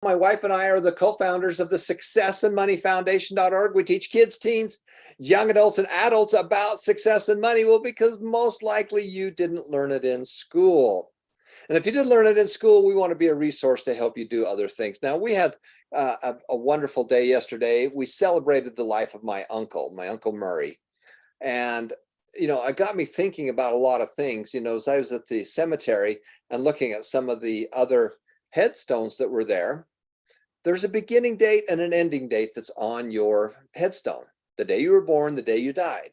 My wife and I are the co-founders of the successandmoneyfoundation.org. We teach kids, teens, young adults, and adults about success and money. Well, because most likely you didn't learn it in school. And if you did learn it in school, we want to be a resource to help you do other things. Now, we had a wonderful day yesterday. We celebrated the life of my Uncle Murray. And, it got me thinking about a lot of things, as I was at the cemetery and looking at some of the other headstones that were there. There's a beginning date and an ending date that's on your headstone, the day you were born, the day you died.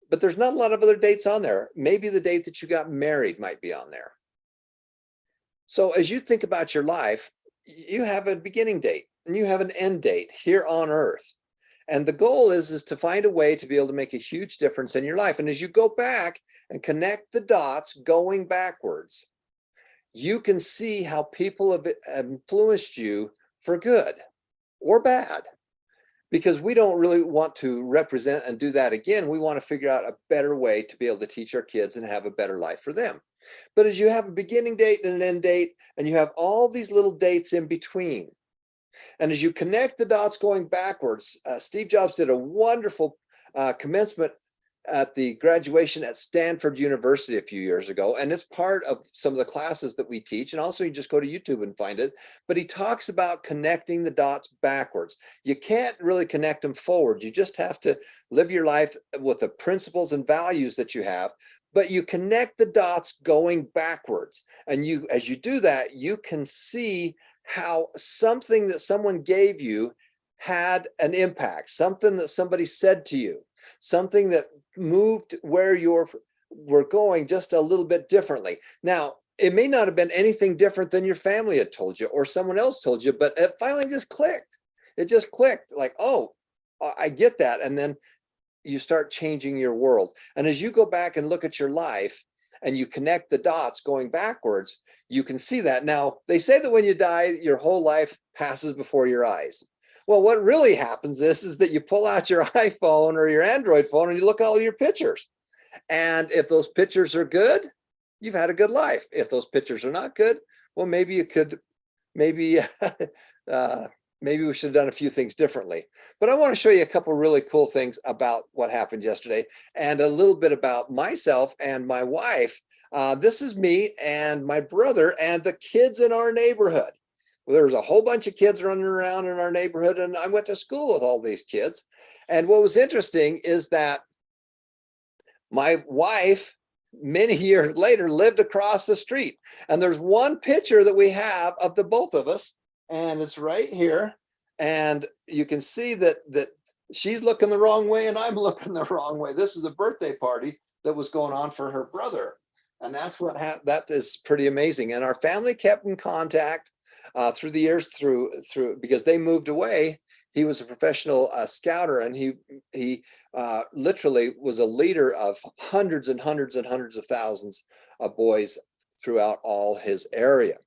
But there's not a lot of other dates on there. Maybe the date that you got married might be on there. So as you think about your life, you have a beginning date and you have an end date here on earth. And the goal is to find a way to be able to make a huge difference in your life. And as you go back and connect the dots going backwards, you can see how people have influenced you for good or bad, because we don't really want to represent and do that again. We want to figure out a better way to be able to teach our kids and have a better life for them. But as you have a beginning date and an end date, and you have all these little dates in between, and as you connect the dots going backwards, Steve Jobs did a wonderful commencement at the graduation at Stanford University a few years ago. And it's part of some of the classes that we teach. And also you just go to YouTube and find it. But he talks about connecting the dots backwards. You can't really connect them forward. You just have to live your life with the principles and values that you have. But you connect the dots going backwards. And as you do that, you can see how something that someone gave you had an impact, something that somebody said to you, something that moved where we're going just a little bit differently. Now, it may not have been anything different than your family had told you or someone else told you, but it finally just clicked. It just clicked like, oh, I get that. And then you start changing your world. And as you go back and look at your life and you connect the dots going backwards, you can see that. Now, they say that when you die, your whole life passes before your eyes. Well, what really happens is that you pull out your iPhone or your Android phone and you look at all your pictures. And if those pictures are good, you've had a good life. If those pictures are not good, well, maybe we should have done a few things differently. But I want to show you a couple really cool things about what happened yesterday and a little bit about myself and my wife. This is me and my brother and the kids in our neighborhood. There was a whole bunch of kids running around in our neighborhood, and I went to school with all these kids. And what was interesting is that my wife, many years later, lived across the street. And there's one picture that we have of the both of us, and it's right here. And you can see that she's looking the wrong way and I'm looking the wrong way. This is a birthday party that was going on for her brother. And that's that is pretty amazing. And our family kept in contact through the years, through because they moved away. He was a professional scouter, and he literally was a leader of hundreds and hundreds and hundreds of thousands of boys throughout all his area.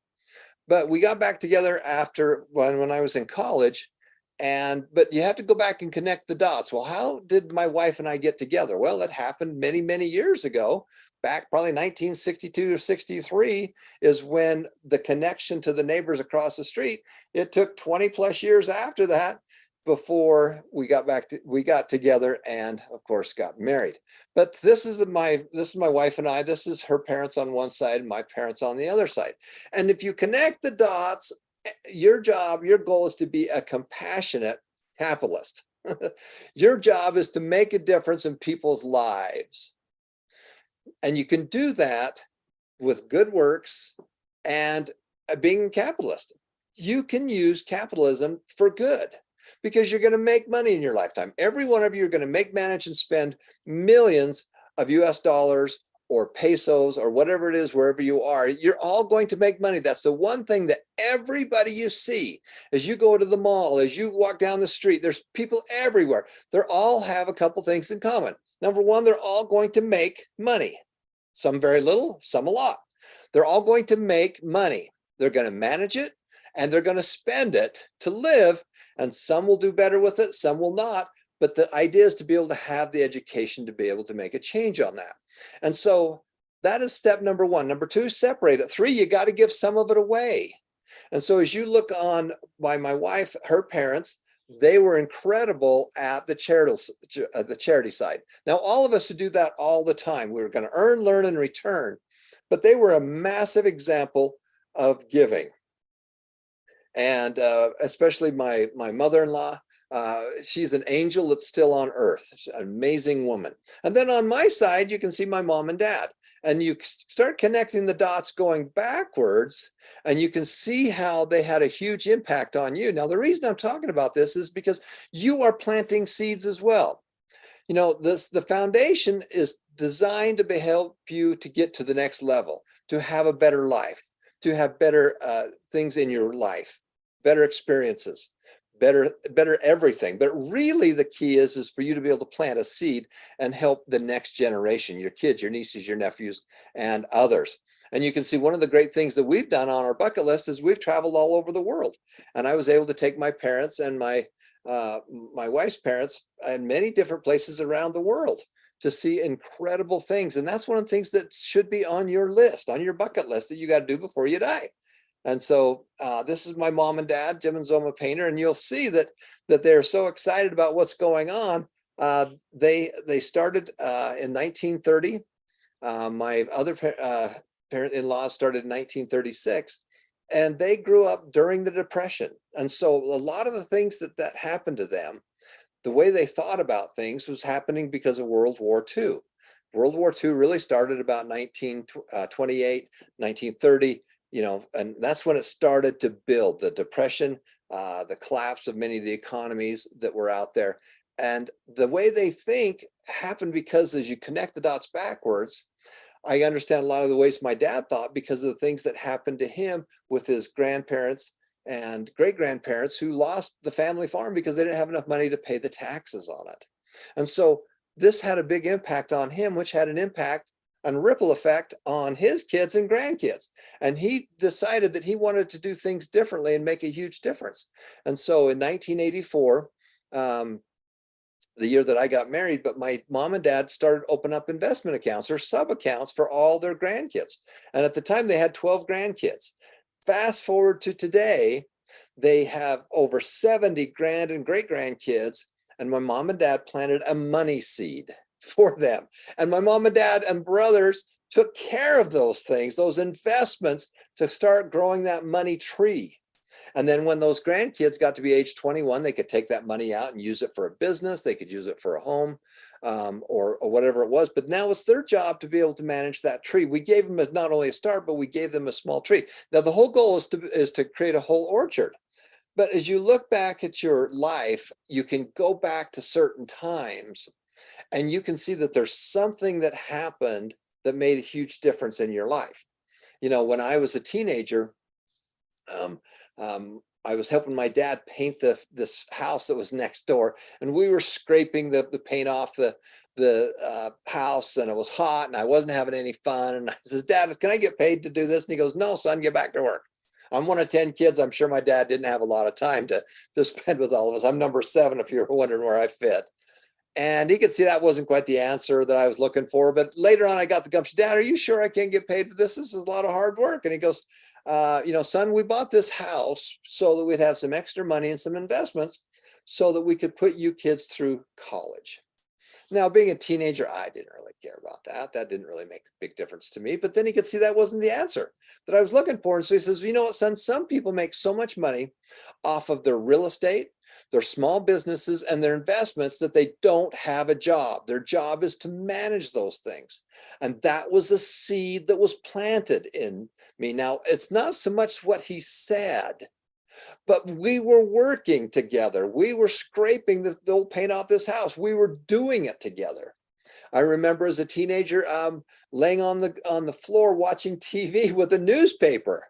But we got back together after when I was in college, but you have to go back and connect the dots. Well, how did my wife and I get together? Well, it happened many, many years ago. Back probably 1962 or 63 is when the connection to the neighbors across the street. It took 20 plus years after that before we got together and of course got married. But this is my wife and I. This is her parents on one side, my parents on the other side. And if you connect the dots, your goal is to be a compassionate capitalist. Your job is to make a difference in people's lives. And you can do that with good works and being a capitalist. You can use capitalism for good because you're going to make money in your lifetime. Every one of you are going to make, manage, and spend millions of US dollars or pesos or whatever it is, wherever you are. You're all going to make money. That's the one thing that everybody you see as you go to the mall, as you walk down the street, there's people everywhere. They all have a couple things in common. Number one, they're all going to make money. Some very little, some a lot. They're all going to make money. They're going to manage it and they're going to spend it to live. And some will do better with it, some will not. But the idea is to be able to have the education to be able to make a change on that. And so that is step number one. Number two, separate it. Three, you got to give some of it away. And so as you look on by my wife, her parents, they were incredible at the charity side. Now, all of us do that all the time. We were going to earn, learn, and return, but they were a massive example of giving. And especially my mother-in-law, she's an angel that's still on earth. She's an amazing woman. And then on my side, you can see my mom and dad. And you start connecting the dots going backwards, and you can see how they had a huge impact on you. Now, the reason I'm talking about this is because you are planting seeds as well. You know, the foundation is designed to help you to get to the next level, to have a better life, to have better things in your life, better experiences, better everything. But really the key is for you to be able to plant a seed and help the next generation, your kids, your nieces, your nephews, and others. And you can see one of the great things that we've done on our bucket list is we've traveled all over the world. And I was able to take my parents and my wife's parents in many different places around the world to see incredible things. And that's one of the things that should be on your list, on your bucket list, that you got to do before you die. And so this is my mom and dad, Jim and Zoma Painter, and you'll see that they're so excited about what's going on. They started in 1930. My other parent-in-law started in 1936, and they grew up during the Depression. And so a lot of the things that happened to them, the way they thought about things was happening because of World War II. World War II really started about 1928, 1930. And that's when it started to build. The Depression, the collapse of many of the economies that were out there. And the way they think happened because as you connect the dots backwards, I understand a lot of the ways my dad thought because of the things that happened to him with his grandparents and great-grandparents who lost the family farm because they didn't have enough money to pay the taxes on it. And so this had a big impact on him, which had an impact and ripple effect on his kids and grandkids. And he decided that he wanted to do things differently and make a huge difference. And so in 1984, the year that I got married, but my mom and dad started opening up investment accounts or sub accounts for all their grandkids. And at the time they had 12 grandkids. Fast forward to today, they have over 70 grand and great grandkids. And my mom and dad planted a money seed for them. And my mom and dad and brothers took care of those things, those investments, to start growing that money tree. And then when those grandkids got to be age 21, they could take that money out and use it for a business. They could use it for a home or whatever it was. But now it's their job to be able to manage that tree. We gave them not only a start, but we gave them a small tree. Now, the whole goal is to create a whole orchard. But as you look back at your life, you can go back to certain times and you can see that there's something that happened that made a huge difference in your life. When I was a teenager, I was helping my dad paint this house that was next door, and we were scraping the paint off the house, and it was hot, and I wasn't having any fun. And I says, "Dad, can I get paid to do this?" And he goes, "No, son, get back to work." I'm one of 10 kids. I'm sure my dad didn't have a lot of time to spend with all of us. I'm number 7, if you're wondering where I fit. And he could see that wasn't quite the answer that I was looking for. But later on, I got the gumption. "Dad, are you sure I can't get paid for this? This is a lot of hard work." And he goes, "Son, we bought this house so that we'd have some extra money and some investments so that we could put you kids through college." Now, being a teenager, I didn't really care about that. That didn't really make a big difference to me. But then he could see that wasn't the answer that I was looking for. And so he says, "You know what, son, some people make so much money off of their real estate, their small businesses, and their investments that they don't have a job. Their job is to manage those things." And that was a seed that was planted in me. Now, it's not so much what he said, but we were working together. We were scraping the old paint off this house. We were doing it together. I remember as a teenager laying on the floor watching TV with a newspaper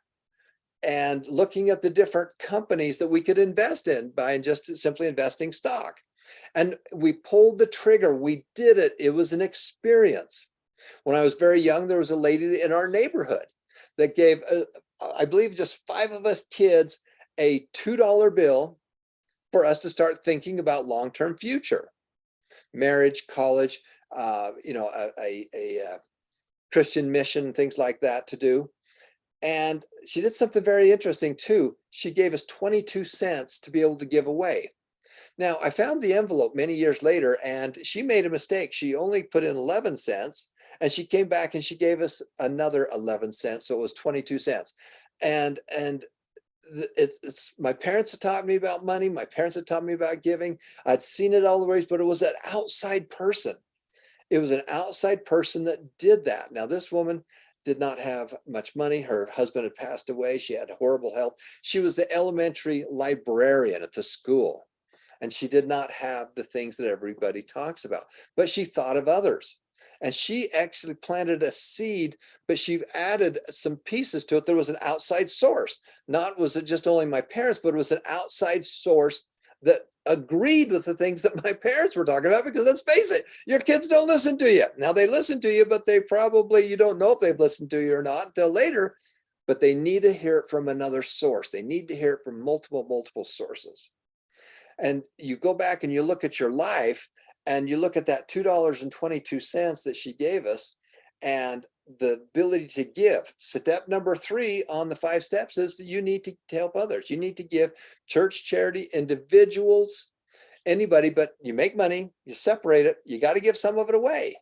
and looking at the different companies that we could invest in by just simply investing stock. And we pulled the trigger. We did it. It was an experience. When I was very young, there was a lady in our neighborhood that gave, I believe, just 5 of us kids a $2 bill for us to start thinking about long-term future, marriage, college, a Christian mission, things like that to do. And she did something very interesting too. She gave us 22 cents to be able to give away. Now, I found the envelope many years later, and she made a mistake. She only put in 11 cents, and she came back and she gave us another 11 cents, so it was 22 cents. And it's my parents had taught me about money. My parents had taught me about giving. I'd seen it all the ways, but it was an outside person. It was an outside person that did that. Now, this woman did not have much money. Her husband had passed away. She had horrible health. She was the elementary librarian at the school, and she did not have the things that everybody talks about, but she thought of others. And she actually planted a seed, but she added some pieces to it. There was an outside source. Not was it just only my parents, but it was an outside source that agreed with the things that my parents were talking about, because let's face it, your kids don't listen to you. Now they listen to you, but they probably, you don't know if they've listened to you or not until later, but they need to hear it from another source. They need to hear it from multiple sources. And you go back and you look at your life and you look at that $2.22 that she gave us and the ability to give. Step number 3 on the 5 steps is that you need to help others. You need to give church, charity, individuals, anybody, but you make money, you separate it, you got to give some of it away.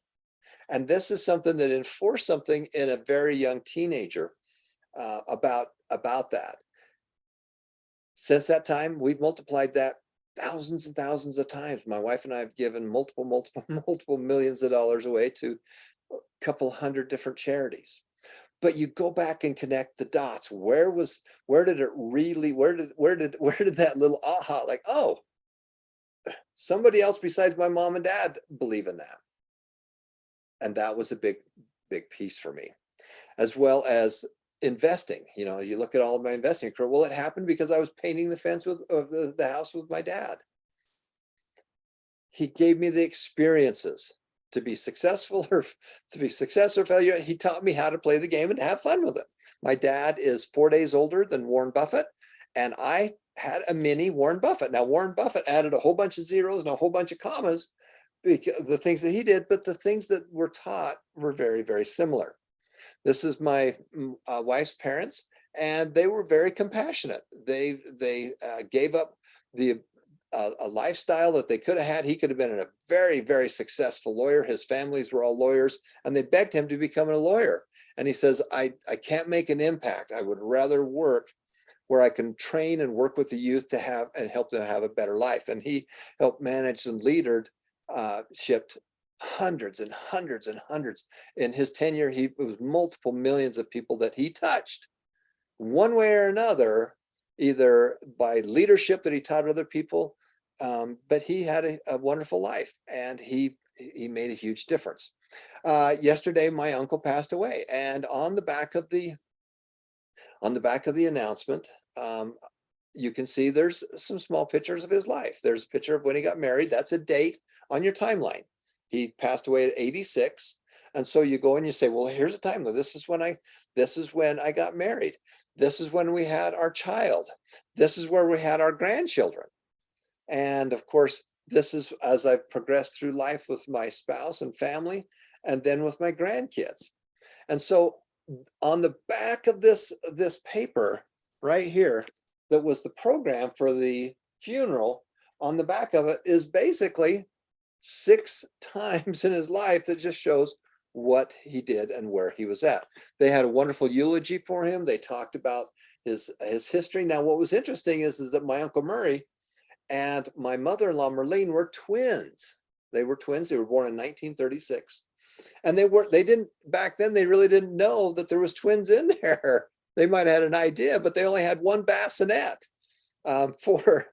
And this is something that enforced something in a very young teenager about that. Since that time, we've multiplied that thousands and thousands of times. My wife and I have given multiple millions of dollars away to a couple hundred different charities. But you go back and connect the dots. Where did that little aha, like, oh, somebody else besides my mom and dad believe in that. And that was a big piece for me, as well as investing. You look at all of my investing career. Well, it happened because I was painting the fence of the house with my dad. He gave me the experiences to be successful or failure. He taught me how to play the game and to have fun with it. My dad is 4 days older than Warren Buffett, and I had a mini Warren Buffett. Now, Warren Buffett added a whole bunch of zeros and a whole bunch of commas, because the things that he did, but the things that were taught were very, very similar. This is my wife's parents, and they were very compassionate. They gave up a lifestyle that they could have had. He could have been a very, very successful lawyer. His families were all lawyers, and they begged him to become a lawyer. And he says, I can't make an impact. I would rather work where I can train and work with the youth to have and help them have a better life. And he helped manage and shipped hundreds and hundreds and hundreds. In his tenure, it was multiple millions of people that he touched one way or another, either by leadership that he taught other people, but he had a wonderful life, and he made a huge difference. Yesterday, my uncle passed away, and on the back of the announcement, you can see there's some small pictures of his life. There's a picture of when he got married. That's a date on your timeline. He passed away at 86. And so you go and you say, well, here's a timeline. This is when I got married. This is when we had our child. This is where we had our grandchildren. And of course, this is as I've progressed through life with my spouse and family, and then with my grandkids. And so on the back of this paper right here, that was the program for the funeral, on the back of it is basically 6 times in his life that just shows what he did and where he was at. They had a wonderful eulogy for him. They talked about his history. Now, what was interesting is that my Uncle Murray and my mother-in-law Merlene were twins. They were twins. They were born in 1936. And back then, they really didn't know that there was twins in there. They might have had an idea, but they only had one bassinet for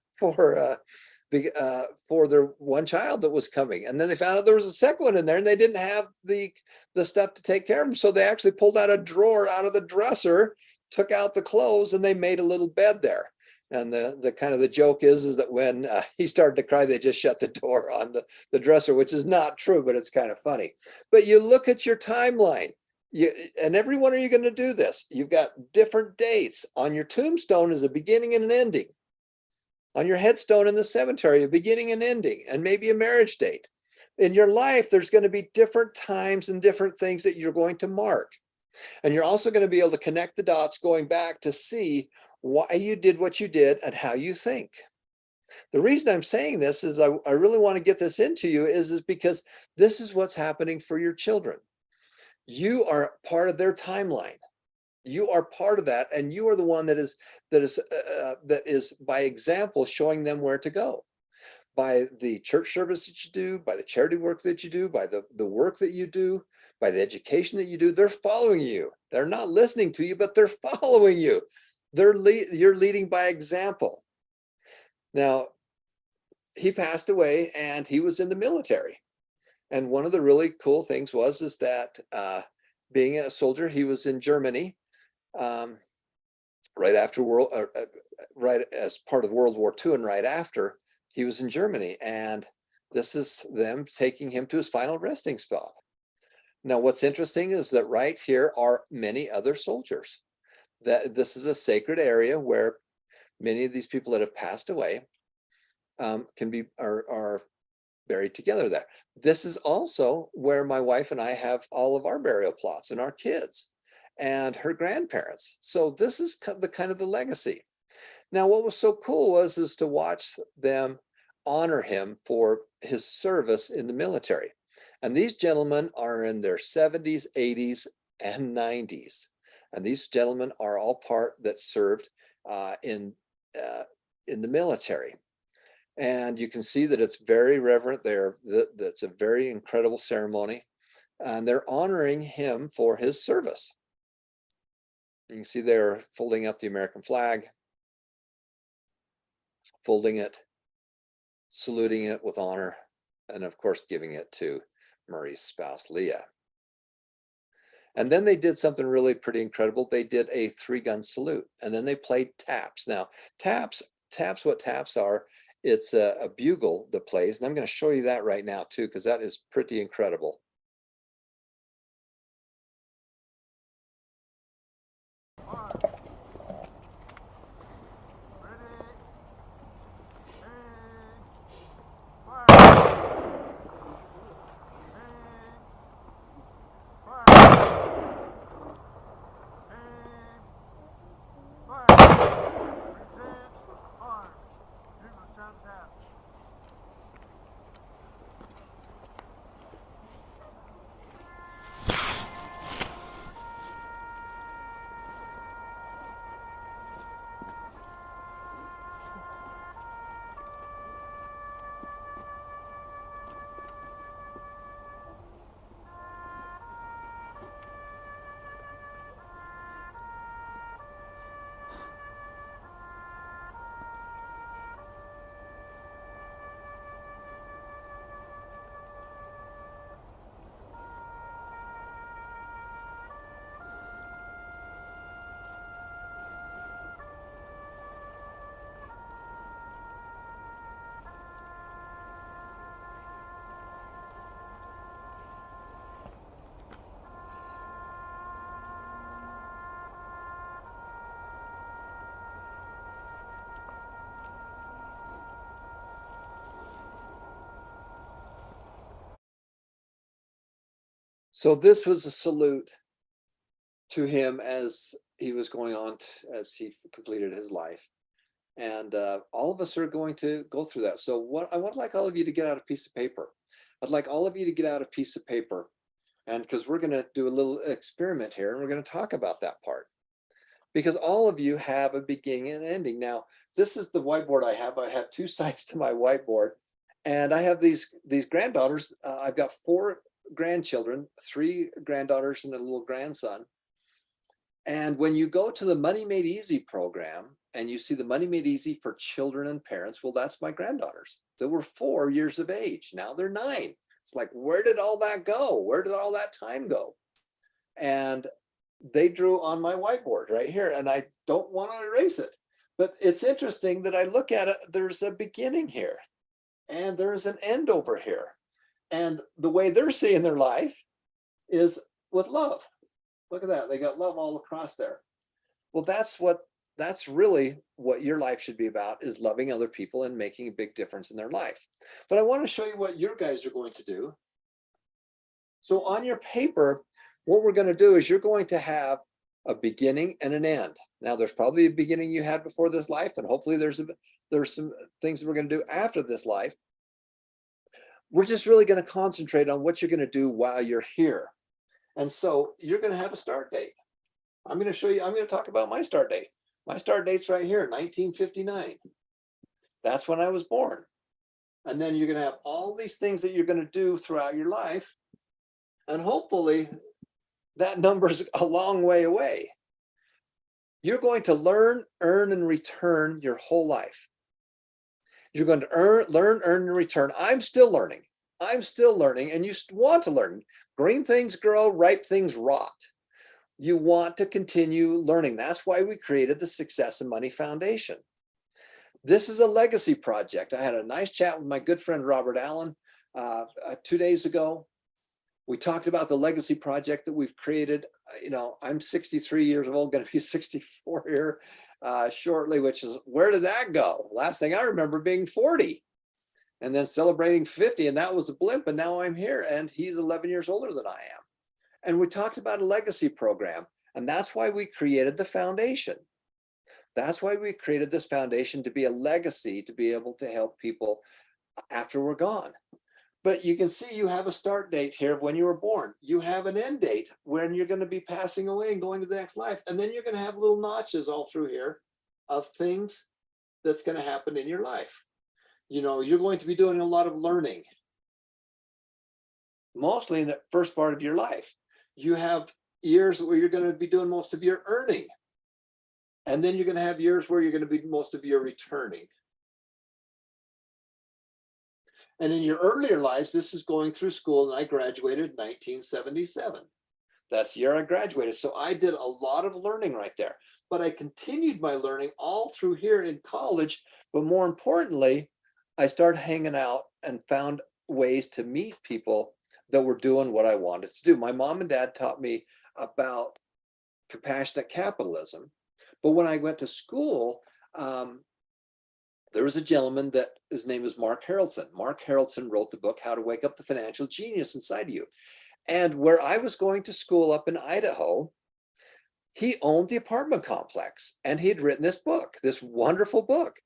their one child that was coming. And then they found out there was a second one in there, and they didn't have the stuff to take care of them. So they actually pulled out a drawer out of the dresser, took out the clothes, and they made a little bed there. And the kind of the joke is that when he started to cry, they just shut the door on the dresser, which is not true, but it's kind of funny. But you look at your timeline, and every one of you are going to do this. You've got different dates. On your tombstone is a beginning and an ending. On your headstone in the cemetery, a beginning and ending, and maybe a marriage date. In your life, there's going to be different times and different things that you're going to mark. And you're also going to be able to connect the dots going back to see why you did what you did and how you think. The reason I'm saying this is I really want to get this into you is because this is what's happening for your children. You are part of their timeline. You are part of that, and you are the one that is by example showing them where to go. By the church service that you do, by the charity work that you do, by the work that you do, by the education that you do, they're following you. They're not listening to you, but they're following you. You're leading by example. Now, he passed away and he was in the military. And one of the really cool things was that being a soldier, he was in Germany right after right as part of World War II, and right after he was in Germany. And this is them taking him to his final resting spot. Now, what's interesting is that right here are many other soldiers. That this is a sacred area where many of these people that have passed away are buried together there. This is also where my wife and I have all of our burial plots and our kids and her grandparents. So this is the kind of the legacy. Now, what was so cool is to watch them honor him for his service in the military. And these gentlemen are in their 70s, 80s, and 90s. And these gentlemen are all part that served in the military. And you can see that it's very reverent there. That's a very incredible ceremony. And they're honoring him for his service. You can see they're folding up the American flag, folding it, saluting it with honor, and of course, giving it to Murray's spouse, Leah. And then they did something really pretty incredible. They did a 3-gun salute, and then they played taps. Now, what taps are, it's a bugle that plays, and I'm going to show you that right now too, because that is pretty incredible. So this was a salute to him as he was going on, as he completed his life. And all of us are going to go through that. So what I would like all of you to get out a piece of paper. I'd like all of you to get out a piece of paper, and because we're going to do a little experiment here, and we're going to talk about that part. Because all of you have a beginning and ending. Now, this is the whiteboard I have. I have 2 sides to my whiteboard, and I have these granddaughters. I've got 4 grandchildren, 3 granddaughters and a little grandson. And when you go to the Money Made Easy program and you see the Money Made Easy for children and parents, well, that's my granddaughters. They were 4 years of age. Now they're 9. It's like, where did all that go? Where did all that time go? And they drew on my whiteboard right here, and I don't want to erase it. But it's interesting that I look at it, there's a beginning here and there's an end over here. And the way they're seeing their life is with love. Look at that. They got love all across there. Well, that's really what your life should be about, is loving other people and making a big difference in their life. But I want to show you what your guys are going to do. So on your paper, what we're going to do is you're going to have a beginning and an end. Now, there's probably a beginning you had before this life, and hopefully there's some things that we're going to do after this life. We're just really going to concentrate on what you're going to do while you're here. And so you're going to have a start date. I'm going to show you, I'm going to talk about my start date. My start date's right here, 1959. That's when I was born. And then you're going to have all these things that you're going to do throughout your life. And hopefully that number's a long way away. You're going to learn, earn, and return your whole life. You're going to learn, earn, and return. I'm still learning. I'm still learning, and you want to learn. Green things grow, ripe things rot. You want to continue learning. That's why we created the Success and Money Foundation. This is a legacy project. I had a nice chat with my good friend Robert Allen 2 days ago. We talked about the legacy project that we've created. You know, I'm 63 years old, going to be 64 here shortly, which is, where did that go? Last thing I remember being 40 and then celebrating 50, and that was a blimp, and now I'm here, and he's 11 years older than I am. And we talked about a legacy program, and that's why we created the foundation. That's why we created this foundation, to be a legacy, to be able to help people after we're gone. But you can see you have a start date here of when you were born. You have an end date when you're going to be passing away and going to the next life. And then you're going to have little notches all through here of things that's going to happen in your life. You know, you're going to be doing a lot of learning, mostly in the first part of your life. You have years where you're going to be doing most of your earning. And then you're going to have years where you're going to be most of your returning. And in your earlier lives, this is going through school, and I graduated in 1977. That's the year I graduated. So I did a lot of learning right there. But I continued my learning all through here in college. But more importantly, I started hanging out and found ways to meet people that were doing what I wanted to do. My mom and dad taught me about compassionate capitalism. But when I went to school, there was a gentleman that his name is Mark Harrelson. Mark Harrelson wrote the book, How to Wake Up the Financial Genius Inside You. And where I was going to school up in Idaho, he owned the apartment complex, and he had written this book, this wonderful book.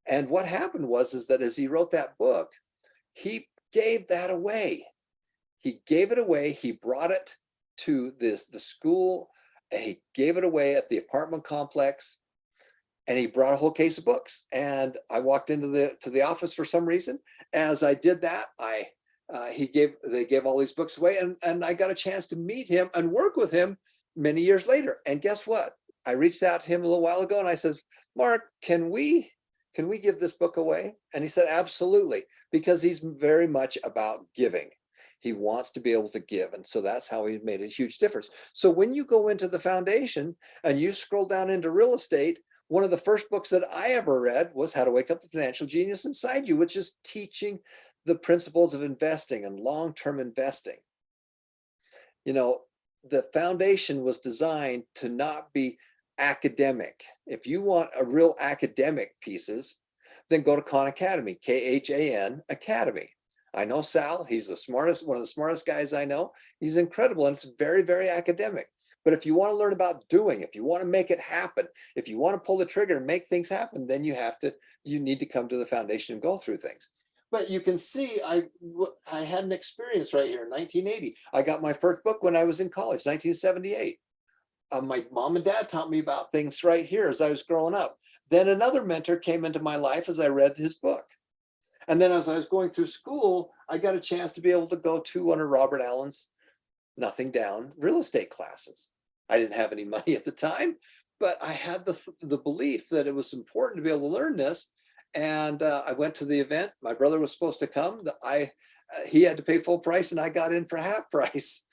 And what happened was that as he wrote that book, he gave that away. He gave it away. He brought it to the school, and he gave it away at the apartment complex. And he brought a whole case of books, and I walked into the office for some reason. As I did that, they gave all these books away, and I got a chance to meet him and work with him many years later. And guess what? I reached out to him a little while ago, and I said, Mark, can we give this book away? And he said, absolutely, because he's very much about giving. He wants to be able to give. And so that's how he made a huge difference. So when you go into the foundation and you scroll down into real estate, one of the first books that I ever read was How to Wake Up the Financial Genius Inside You, which is teaching the principles of investing and long-term investing. You know, the foundation was designed to not be academic. If you want a real academic pieces, then go to Khan Academy, Khan Academy. I know Sal, he's the smartest, one of the smartest guys I know. He's incredible, and it's very, very academic. But if you want to learn about doing, if you want to make it happen, if you want to pull the trigger and make things happen, then you need to come to the foundation and go through things. But you can see I had an experience right here in 1980. I got my first book when I was in college, 1978. My mom and dad taught me about things right here as I was growing up. Then another mentor came into my life as I read his book. And then as I was going through school, I got a chance to be able to go to one of Robert Allen's Nothing Down real estate classes. I didn't have any money at the time, but I had the belief that it was important to be able to learn this. And I went to the event. My brother was supposed to come. He had to pay full price, and I got in for half price.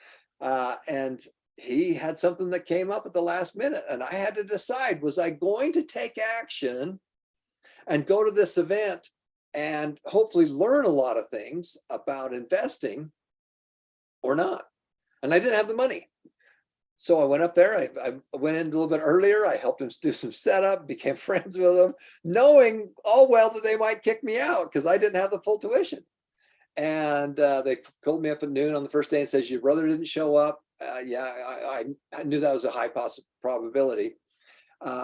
And he had something that came up at the last minute, and I had to decide, was I going to take action and go to this event and hopefully learn a lot of things about investing or not? And I didn't have the money. So I went up there, I went in a little bit earlier, I helped him do some setup, became friends with them, knowing all well that they might kick me out because I didn't have the full tuition. And they called me up at noon on the first day and says, your brother didn't show up. yeah, I knew that was a high probability.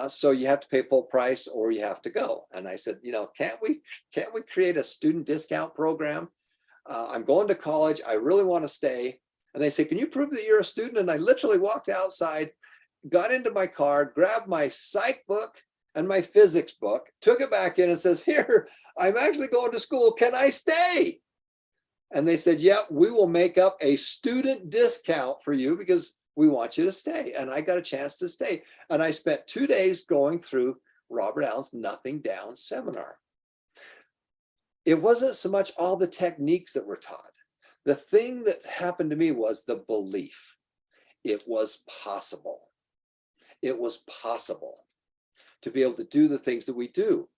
So you have to pay full price or you have to go. And I said, can't we create a student discount program? I'm going to college. I really want to stay. And they say, can you prove that you're a student? And I literally walked outside, got into my car, grabbed my psych book and my physics book, took it back in and says, here, I'm actually going to school. Can I stay? And they said, yeah, we will make up a student discount for you because we want you to stay. And I got a chance to stay. And I spent 2 days going through Robert Allen's Nothing Down seminar. It wasn't so much all the techniques that were taught. The thing that happened to me was the belief. It was possible. It was possible to be able to do the things that we do.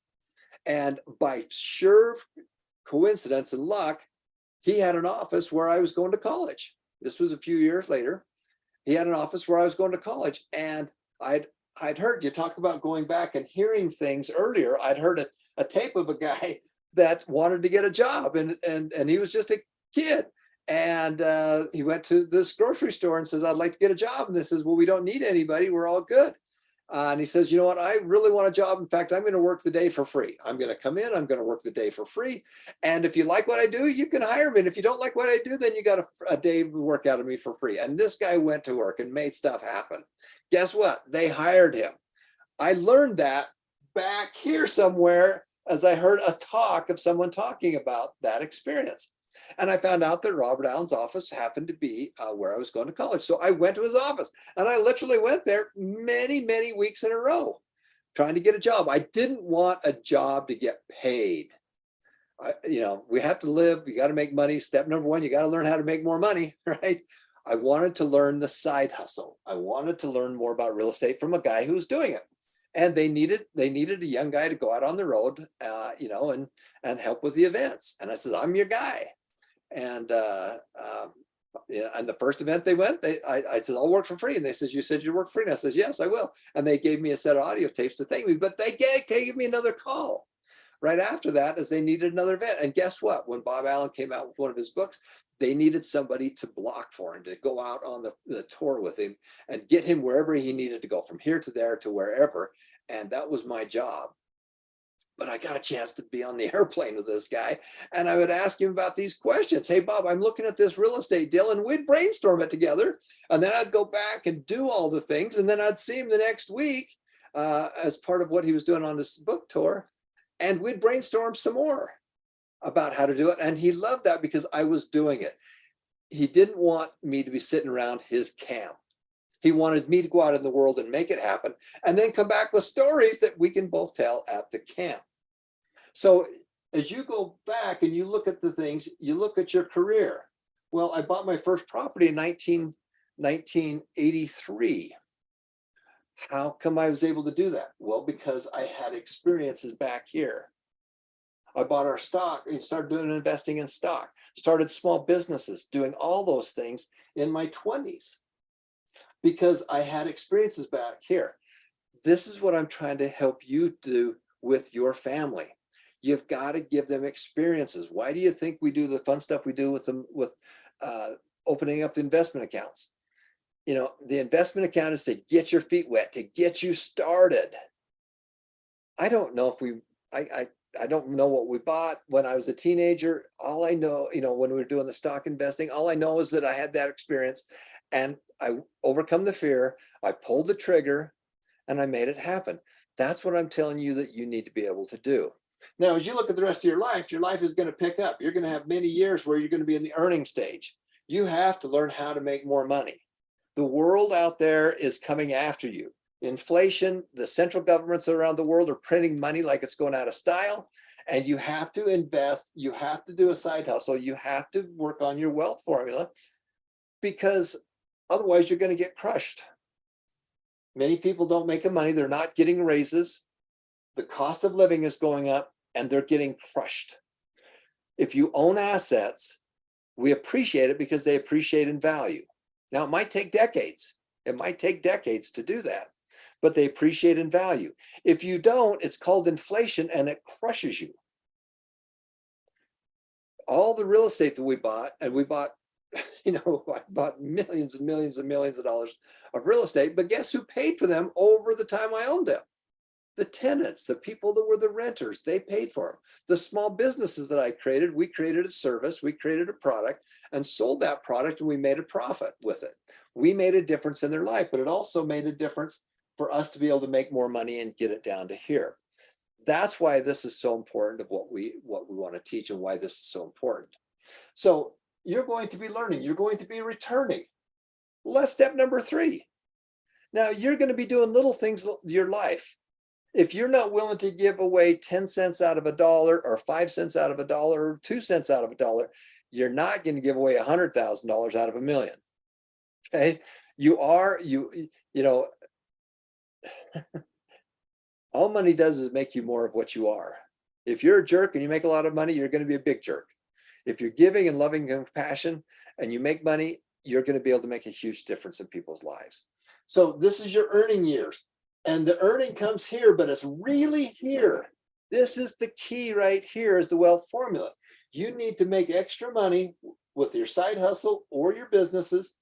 And by sheer coincidence and luck, he had an office where I was going to college. This was a few years later. He had an office where I was going to college. And I'd heard you talk about going back and hearing things earlier. I'd heard a tape of a guy that wanted to get a job, and he was just a kid. And he went to this grocery store and says, I'd like to get a job. And they says, well, we don't need anybody. We're all good. And he says, you know what? I really want a job. In fact, I'm going to work the day for free. I'm going to come in. I'm going to work the day for free. And if you like what I do, you can hire me. And if you don't like what I do, then you got a day of work out of me for free. And this guy went to work and made stuff happen. Guess what? They hired him. I learned that back here somewhere as I heard a talk of someone talking about that experience. And I found out that Robert Allen's office happened to be where I was going to college. So I went to his office and I literally went there many, many weeks in a row trying to get a job. I didn't want a job to get paid. We have to live. You got to make money. Step number one, you got to learn how to make more money, right? I wanted to learn the side hustle. I wanted to learn more about real estate from a guy who was doing it. And they needed a young guy to go out on the road, and help with the events. And I said, I'm your guy. And the first event they went, I said, I'll work for free. And they said, you said you'd work for free. And I said, yes, I will. And they gave me a set of audio tapes to thank me, but they gave me another call right after that as they needed another event. And guess what? When Bob Allen came out with one of his books, they needed somebody to block for him, to go out on the tour with him and get him wherever he needed to go, from here to there to wherever. And that was my job. But I got a chance to be on the airplane with this guy. And I would ask him about these questions. Hey, Bob, I'm looking at this real estate deal, and we'd brainstorm it together. And then I'd go back and do all the things. And then I'd see him the next week as part of what he was doing on this book tour. And we'd brainstorm some more about how to do it. And he loved that because I was doing it. He didn't want me to be sitting around his camp. He wanted me to go out in the world and make it happen, and then come back with stories that we can both tell at the camp. So as you go back and you look at the things, you look at your career. Well, I bought my first property in 1983. How come I was able to do that? Well, because I had experiences back here. I bought our stock and started doing investing in stock, started small businesses, doing all those things in my 20s. Because I had experiences back here. This is what I'm trying to help you do with your family. You've got to give them experiences. Why do you think we do the fun stuff we do with them, with opening up the investment accounts? The investment account is to get your feet wet, to get you started. I don't know if I don't know what we bought when I was a teenager. All I know, when we were doing the stock investing, all I know is that I had that experience. And I overcome the fear, I pulled the trigger, and I made it happen. That's what I'm telling you that you need to be able to do. Now, as you look at the rest of your life is going to pick up. You're going to have many years where you're going to be in the earning stage. You have to learn how to make more money. The world out there is coming after you. Inflation, the central governments around the world are printing money like it's going out of style. And you have to invest. You have to do a side hustle. You have to work on your wealth formula, because otherwise, you're going to get crushed. Many people don't make the money. They're not getting raises. The cost of living is going up, and they're getting crushed. If you own assets, we appreciate it because they appreciate in value. Now, it might take decades. It might take decades to do that, but they appreciate in value. If you don't, it's called inflation, and it crushes you. All the real estate that we bought, and we bought I bought millions and millions and millions of dollars of real estate, but guess who paid for them over the time I owned them? The tenants, the people that were the renters, they paid for them. The small businesses that I created, we created a service, we created a product and sold that product, and we made a profit with it. We made a difference in their life, but it also made a difference for us to be able to make more money and get it down to here. That's why this is so important of what we want to teach, and why this is so important. So you're going to be learning, you're going to be returning. Well, that's step number 3. Now you're going to be doing little things in your life. If you're not willing to give away 10 cents out of a dollar, or 5 cents out of a dollar, or 2 cents out of a dollar, you're not going to give away $100,000 out of $1 million. Okay. All money does is make you more of what you are. If you're a jerk and you make a lot of money, you're going to be a big jerk. If you're giving and loving and compassion and you make money, you're going to be able to make a huge difference in people's lives. So this is your earning years. And the earning comes here, but it's really here. This is the key right here, is the wealth formula. You need to make extra money with your side hustle or your businesses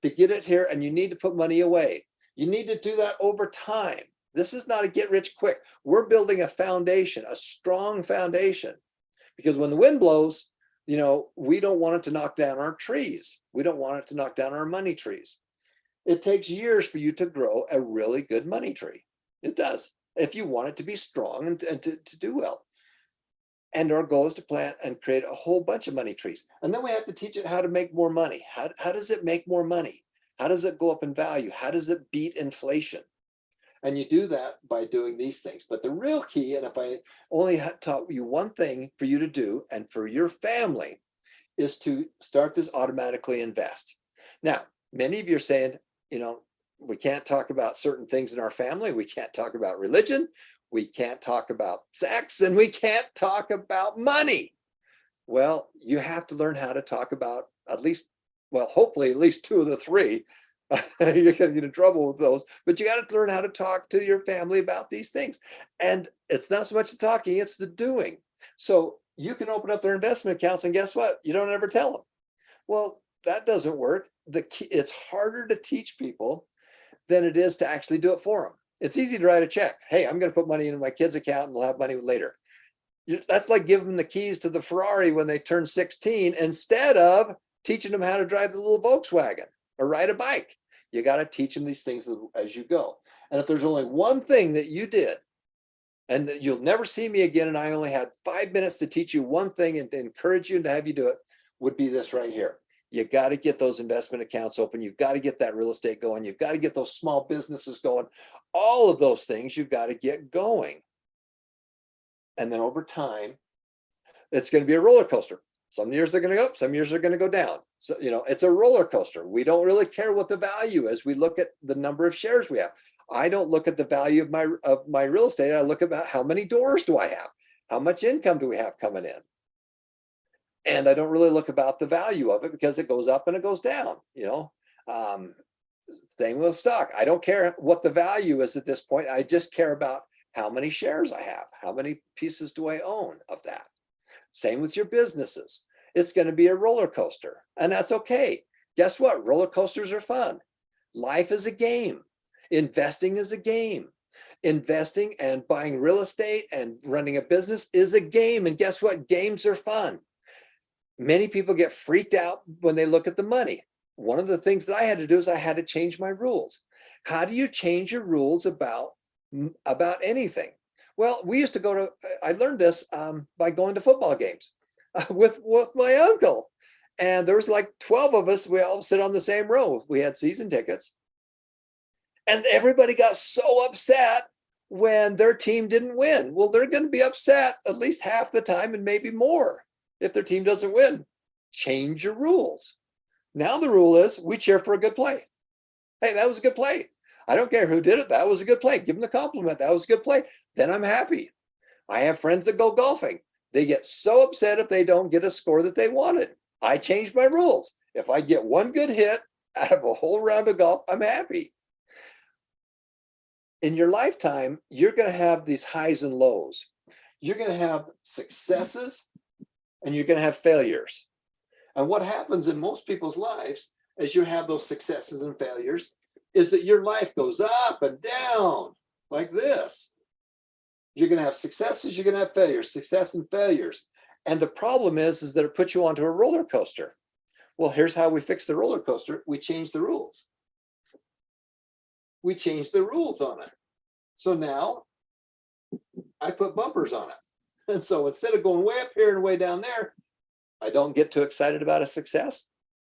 to get it here, and you need to put money away. You need to do that over time. This is not a get rich quick. We're building a foundation, a strong foundation, because when the wind blows, we don't want it to knock down our trees. We don't want it to knock down our money trees. It takes years for you to grow a really good money tree. It does, if you want it to be strong and to do well. And our goal is to plant and create a whole bunch of money trees. And then we have to teach it how to make more money. How does it make more money? How does it go up in value? How does it beat inflation? And you do that by doing these things. But the real key, and if I only taught you one thing for you to do and for your family, is to start this automatically invest. Now, many of you are saying, we can't talk about certain things in our family. We can't talk about religion. We can't talk about sex, and we can't talk about money. Well, you have to learn how to talk about hopefully at least 2 of the 3. You're going to get in trouble with those, but you got to learn how to talk to your family about these things. And it's not so much the talking, it's the doing. So you can open up their investment accounts, and guess what? You don't ever tell them. Well, that doesn't work. It's harder to teach people than it is to actually do it for them. It's easy to write a check. Hey, I'm going to put money into my kid's account and they'll have money later. That's like giving them the keys to the Ferrari when they turn 16, instead of teaching them how to drive the little Volkswagen or ride a bike. You got to teach them these things as you go. And if there's only one thing that you did, and you'll never see me again, and I only had 5 minutes to teach you one thing and to encourage you and to have you do it, would be this right here. You got to get those investment accounts open. You've got to get that real estate going. You've got to get those small businesses going. All of those things you've got to get going. And then over time, it's going to be a roller coaster. Some years they're going to go up, some years they're going to go down. So, it's a roller coaster. We don't really care what the value is. We look at the number of shares we have. I don't look at the value of my real estate. I look about how many doors do I have? How much income do we have coming in? And I don't really look about the value of it, because it goes up and it goes down, same with stock. I don't care what the value is at this point. I just care about how many shares I have. How many pieces do I own of that? Same with your businesses. It's going to be a roller coaster, and that's okay. Guess what? Roller coasters are fun. Life is a game. Investing is a game. Investing and buying real estate and running a business is a game. And guess what? Games are fun. Many people get freaked out when they look at the money. One of the things that I had to do is I had to change my rules. How do you change your rules about anything? Well, I learned this by going to football games with my uncle. And there was like 12 of us. We all sit on the same row. We had season tickets. And everybody got so upset when their team didn't win. Well, they're going to be upset at least half the time, and maybe more if their team doesn't win. Change your rules. Now the rule is we cheer for a good play. Hey, that was a good play. I don't care who did it. That was a good play. Give them the compliment. That was a good play. Then I'm happy. I have friends that go golfing. They get so upset if they don't get a score that they wanted. I changed my rules. If I get one good hit out of a whole round of golf, I'm happy. In your lifetime, you're going to have these highs and lows. You're going to have successes and you're going to have failures. And what happens in most people's lives as you have those successes and failures is that your life goes up and down like this. You're going to have successes, you're going to have failures, success and failures. And the problem is that it puts you onto a roller coaster. Well, here's how we fix the roller coaster. We change the rules. We change the rules on it. So now I put bumpers on it. And so instead of going way up here and way down there, I don't get too excited about a success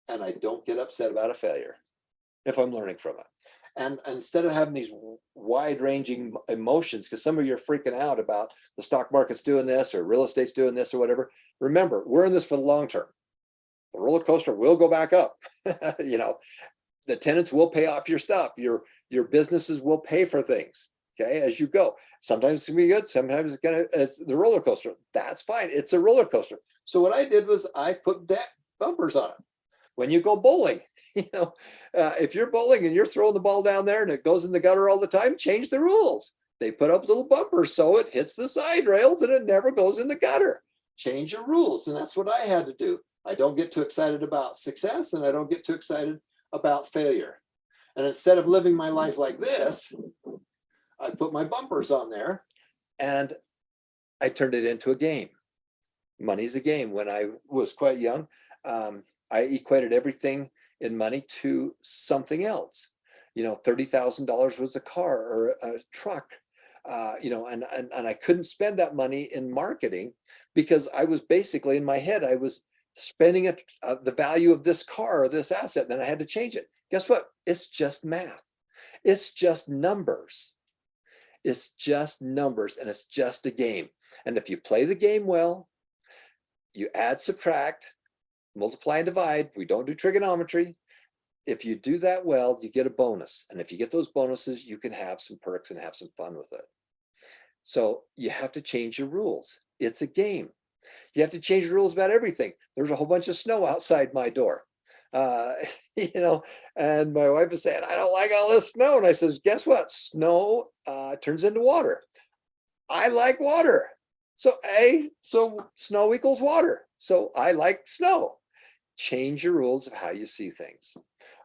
and I don't get upset about a failure if I'm learning from it. And instead of having these wide-ranging emotions, because some of you are freaking out about the stock market's doing this or real estate's doing this or whatever, remember, we're in this for the long term. The roller coaster will go back up. You know, the tenants will pay off your stuff. Your businesses will pay for things, okay, as you go. Sometimes it's gonna be good. Sometimes it's the roller coaster. That's fine. It's a roller coaster. So what I did was I put bumpers on it. When you go bowling, you know, if you're bowling and you're throwing the ball down there and it goes in the gutter all the time, change the rules. They put up little bumpers so it hits the side rails and it never goes in the gutter. Change your rules. And that's what I had to do. I don't get too excited about success and I don't get too excited about failure. And instead of living my life like this, I put my bumpers on there and I turned it into a game. Money's a game. When I was quite young, I equated everything in money to something else. You know, $30,000 was a car or a truck, you know, and I couldn't spend that money in marketing because I was basically in my head, I was spending the value of this car or this asset, and then I had to change it. Guess what? It's just math. It's just numbers. It's just numbers and it's just a game. And if you play the game well, you add, subtract, multiply and divide. We don't do trigonometry. If you do that well, you get a bonus. And if you get those bonuses, you can have some perks and have some fun with it. So you have to change your rules. It's a game. You have to change the rules about everything. There's a whole bunch of snow outside my door. You know, and my wife is saying, I don't like all this snow. And I says, guess what? Snow turns into water. I like water. So snow equals water. So I like snow. Change your rules of how you see things.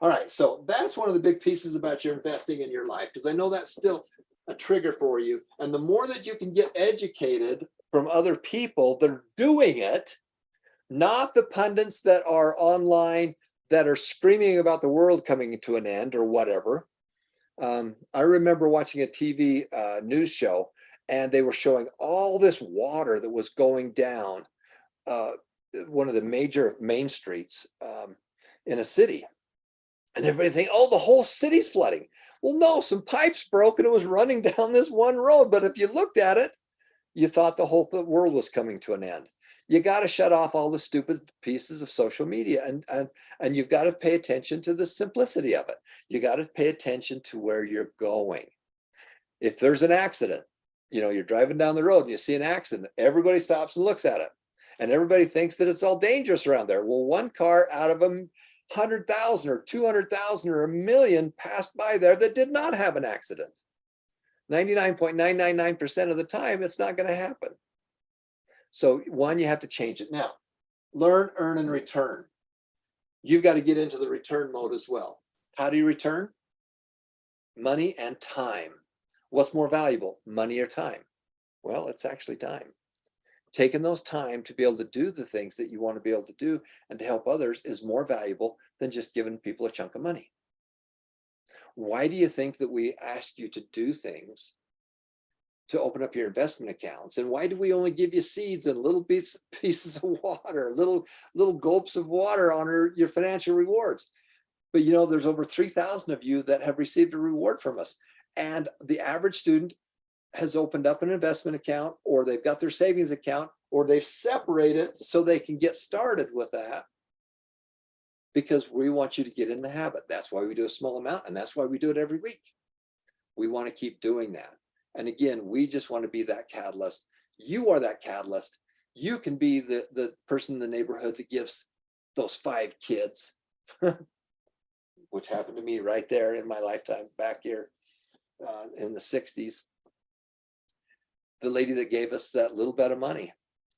All right. So that's one of the big pieces about your investing in your life, because I know that's still a trigger for you. And the more that you can get educated from other people that are doing it, not the pundits that are online that are screaming about the world coming to an end or whatever. I remember watching a TV news show and they were showing all this water that was going down one of the major main streets in a city. And everybody think, oh, the whole city's flooding. Well, no, some pipes broke and it was running down this one road. But if you looked at it, you thought the whole world was coming to an end. You got to shut off all the stupid pieces of social media and you've got to pay attention to the simplicity of it. You got to pay attention to where you're going. If there's an accident, you know, you're driving down the road and you see an accident, everybody stops and looks at it. And everybody thinks that it's all dangerous around there. Well, one car out of 100,000 or 200,000 or 1,000,000 passed by there that did not have an accident. 99.999% of the time, it's not going to happen. So one, you have to change it. Now, learn, earn, and return. You've got to get into the return mode as well. How do you return? Money and time. What's more valuable, money or time? Well, it's actually time. Taking those time to be able to do the things that you want to be able to do and to help others is more valuable than just giving people a chunk of money. Why do you think that we ask you to do things to open up your investment accounts? And why do we only give you seeds and little pieces of water, little gulps of water on your financial rewards? But you know, there's over 3,000 of you that have received a reward from us. And the average student has opened up an investment account, or they've got their savings account, or they've separated so they can get started with that, because we want you to get in the habit. That's why we do a small amount, and that's why we do it every week. We want to keep doing that. And again, we just want to be that catalyst. You are that catalyst. You can be the person in the neighborhood that gives those 5 kids, which happened to me right there in my lifetime back here in the 60s. The lady that gave us that little bit of money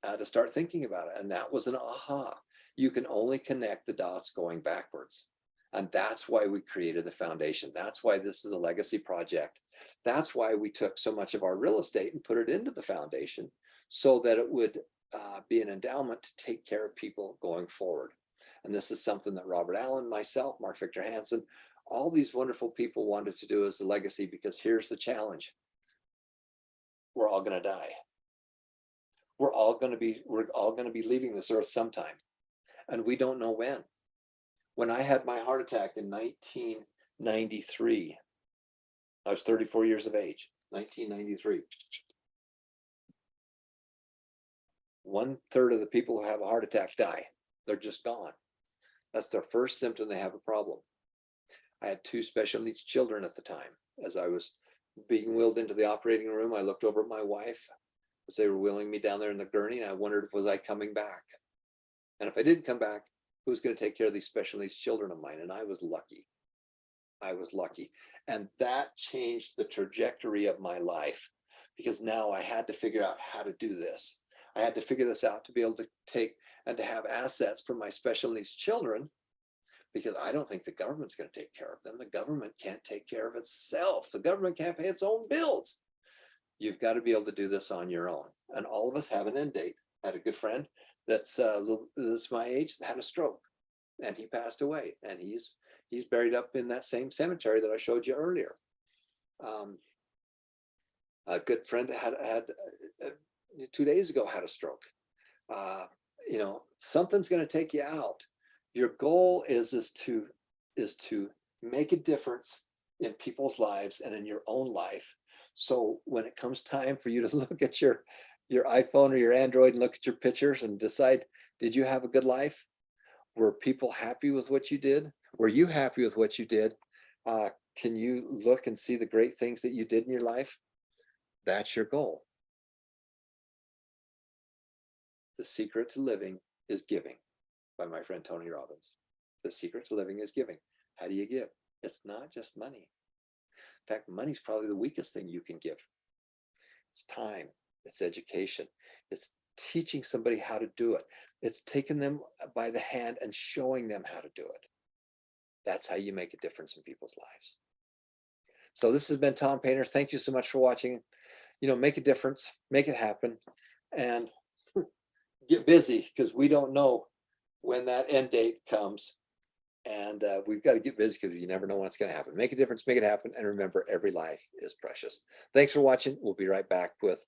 to start thinking about it. And that was an aha. You can only connect the dots going backwards. And that's why we created the foundation. That's why this is a legacy project. That's why we took so much of our real estate and put it into the foundation so that it would be an endowment to take care of people going forward. And this is something that Robert Allen, myself, Mark Victor Hansen, all these wonderful people wanted to do as a legacy, because here's the challenge. We're all going to die. We're all going to be leaving this earth sometime. And we don't know when. When I had my heart attack in 1993, I was 34 years of age, 1993. 1/3 of the people who have a heart attack die. They're just gone. That's their first symptom they have a problem. I had 2 special needs children at the time. As I was being wheeled into the operating room, I looked over at my wife as they were wheeling me down there in the gurney, and I wondered, was I coming back? And if I didn't come back, who's going to take care of these special needs children of mine? And I was lucky. I was lucky. And that changed the trajectory of my life, because now I had to figure out how to do this. I had to figure this out to be able to take and to have assets for my special needs children, because I don't think the government's going to take care of them. The government can't take care of itself. The government can't pay its own bills. You've got to be able to do this on your own. And all of us have an end date. I had a good friend that's my age that had a stroke, and he passed away, and he's buried up in that same cemetery that I showed you earlier. A good friend had 2 days ago had a stroke. Something's going to take you out. Your goal is to make a difference in people's lives and in your own life. So when it comes time for you to look at your iPhone or your Android and look at your pictures and decide, did you have a good life? Were people happy with what you did? Were you happy with what you did? Can you look and see the great things that you did in your life? That's your goal. The Secret to Living is Giving, by my friend Tony Robbins. The secret to living is giving. How do you give? It's not just money. In fact, money's probably the weakest thing you can give. It's time, it's education, it's teaching somebody how to do it. It's taking them by the hand and showing them how to do it. That's how you make a difference in people's lives. So this has been Tom Painter. Thank you so much for watching. Make a difference, make it happen, and get busy, because we don't know when that end date comes. And we've got to get busy, because you never know when it's going to happen. Make a difference, make it happen. And remember, every life is precious. Thanks for watching. We'll be right back with